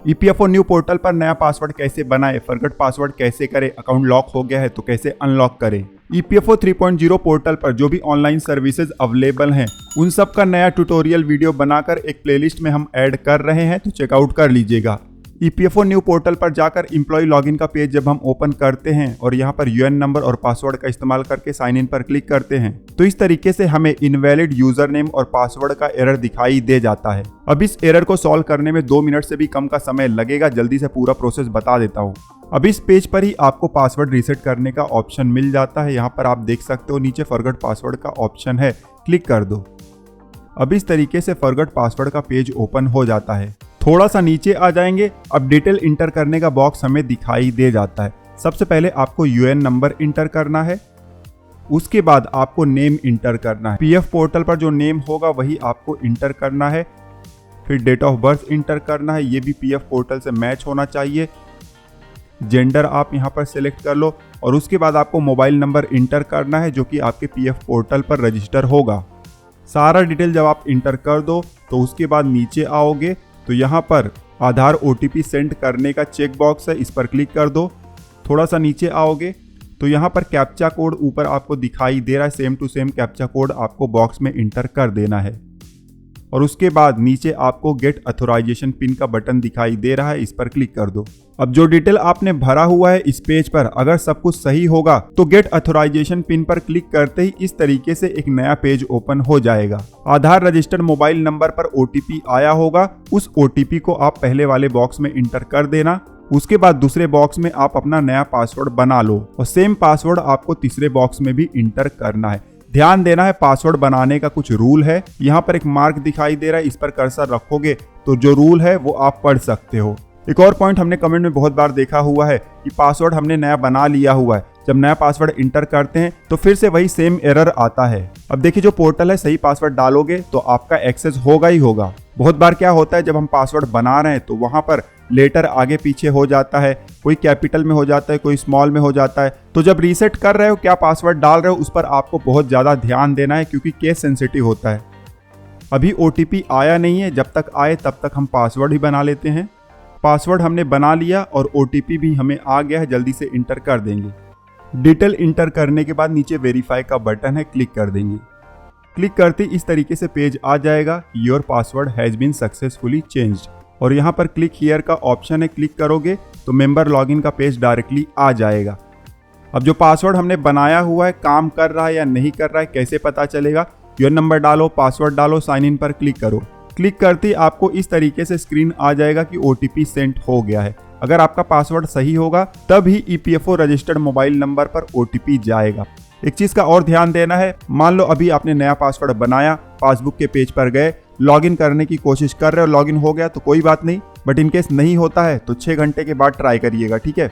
EPFO new portal पर नया password कैसे बनाएं, फॉरगॉट पासवर्ड कैसे करें, अकाउंट लॉक हो गया है तो कैसे अनलॉक करें। ईपीएफओ 3.0 पोर्टल पर जो भी ऑनलाइन सर्विसेज अवेलेबल हैं उन सब का नया ट्यूटोरियल वीडियो बनाकर एक प्लेलिस्ट में हम ऐड कर रहे हैं, तो चेकआउट कर लीजिएगा। ईपीएफओ न्यू पोर्टल पर जाकर एम्प्लॉय लॉगिन का पेज जब हम ओपन करते हैं और यहाँ पर यूएन नंबर और पासवर्ड का इस्तेमाल करके साइन इन पर क्लिक करते हैं तो इस तरीके से हमें इनवैलिड यूजर नेम और पासवर्ड का एरर दिखाई दे जाता है। अब इस एरर को सॉल्व करने में 2 मिनट से भी कम का समय लगेगा। जल्दी से पूरा प्रोसेस बता देता हूँ। अब इस पेज पर ही आपको पासवर्ड रीसेट करने का ऑप्शन मिल जाता है। यहाँ पर आप देख सकते हो नीचे फॉरगॉट पासवर्ड का ऑप्शन है, क्लिक कर दो। अब इस तरीके से फॉरगॉट पासवर्ड का पेज ओपन हो जाता है। थोड़ा सा नीचे आ जाएंगे, अब डिटेल इंटर करने का बॉक्स हमें दिखाई दे जाता है। सबसे पहले आपको यूएन नंबर इंटर करना है, उसके बाद आपको नेम इंटर करना है। पीएफ पोर्टल पर जो नेम होगा वही आपको इंटर करना है। फिर डेट ऑफ बर्थ इंटर करना है, ये भी पीएफ पोर्टल से मैच होना चाहिए। जेंडर आप यहाँ पर सिलेक्ट कर लो और उसके बाद आपको मोबाइल नंबर इंटर करना है जो कि आपके पीएफ पोर्टल पर रजिस्टर होगा। सारा डिटेल जब आप इंटर कर दो तो उसके बाद नीचे आओगे तो यहाँ पर आधार ओटीपी सेंड करने का चेक बॉक्स है, इस पर क्लिक कर दो। थोड़ा सा नीचे आओगे तो यहाँ पर कैप्चा कोड ऊपर आपको दिखाई दे रहा है, same to same captcha code आपको बॉक्स में इंटर कर देना है। और उसके बाद नीचे आपको गेट अथोराइजेशन पिन का बटन दिखाई दे रहा है, इस पर क्लिक कर दो। अब जो डिटेल आपने भरा हुआ है इस पेज पर अगर सब कुछ सही होगा तो गेट अथोराइजेशन पिन पर क्लिक करते ही इस तरीके से एक नया पेज ओपन हो जाएगा। आधार रजिस्टर्ड मोबाइल नंबर पर ओटीपी आया होगा, उस ओटीपी को आप पहले वाले बॉक्स में इंटर कर देना। उसके बाद दूसरे बॉक्स में आप अपना नया पासवर्ड बना लो और सेम पासवर्ड आपको तीसरे बॉक्स में भी इंटर करना है। ध्यान देना है पासवर्ड बनाने का कुछ रूल है। यहाँ पर एक मार्क दिखाई दे रहा है, इस पर कर्सर रखोगे तो जो रूल है वो आप पढ़ सकते हो। एक और पॉइंट हमने कमेंट में बहुत बार देखा हुआ है कि पासवर्ड हमने नया बना लिया हुआ है, जब नया पासवर्ड इंटर करते हैं तो फिर से वही सेम एरर आता है। अब देखिए जो पोर्टल है सही पासवर्ड डालोगे तो आपका एक्सेस होगा ही होगा। बहुत बार क्या होता है जब हम पासवर्ड बना रहे हैं तो वहां पर लेटर आगे पीछे हो जाता है, कोई कैपिटल में हो जाता है, कोई स्मॉल में हो जाता है। तो जब रीसेट कर रहे हो क्या पासवर्ड डाल रहे हो उस पर आपको बहुत ज़्यादा ध्यान देना है क्योंकि केस सेंसिटिव होता है। अभी ओटीपी आया नहीं है, जब तक आए तब तक हम पासवर्ड ही बना लेते हैं। पासवर्ड हमने बना लिया और ओटीपी भी हमें आ गया है, जल्दी से इंटर कर देंगे। डिटेल इंटर करने के बाद नीचे वेरीफाई का बटन है, क्लिक कर देंगे। क्लिक करते इस तरीके से पेज आ जाएगा, your password has been successfully changed. और यहाँ पर क्लिक हियर का ऑप्शन है, क्लिक करोगे तो मेंबर लॉगिन का पेज डायरेक्टली आ जाएगा। अब जो पासवर्ड हमने बनाया हुआ है काम कर रहा है या नहीं कर रहा है कैसे पता चलेगा? योर नंबर डालो, पासवर्ड डालो, साइन इन पर क्लिक करो। क्लिक करते ही आपको इस तरीके से स्क्रीन आ जाएगा कि ओटीपी सेंड हो गया है। अगर आपका पासवर्ड सही होगा तब ही ईपीएफओ रजिस्टर्ड मोबाइल नंबर पर ओटीपी जाएगा। एक चीज का और ध्यान देना है, मान लो अभी आपने नया पासवर्ड बनाया, पासबुक के पेज पर गए, लॉगिन करने की कोशिश कर रहे हो, लॉगिन हो गया तो कोई बात नहीं, बट इनकेस नहीं होता है तो 6 घंटे के बाद ट्राई करिएगा, ठीक है।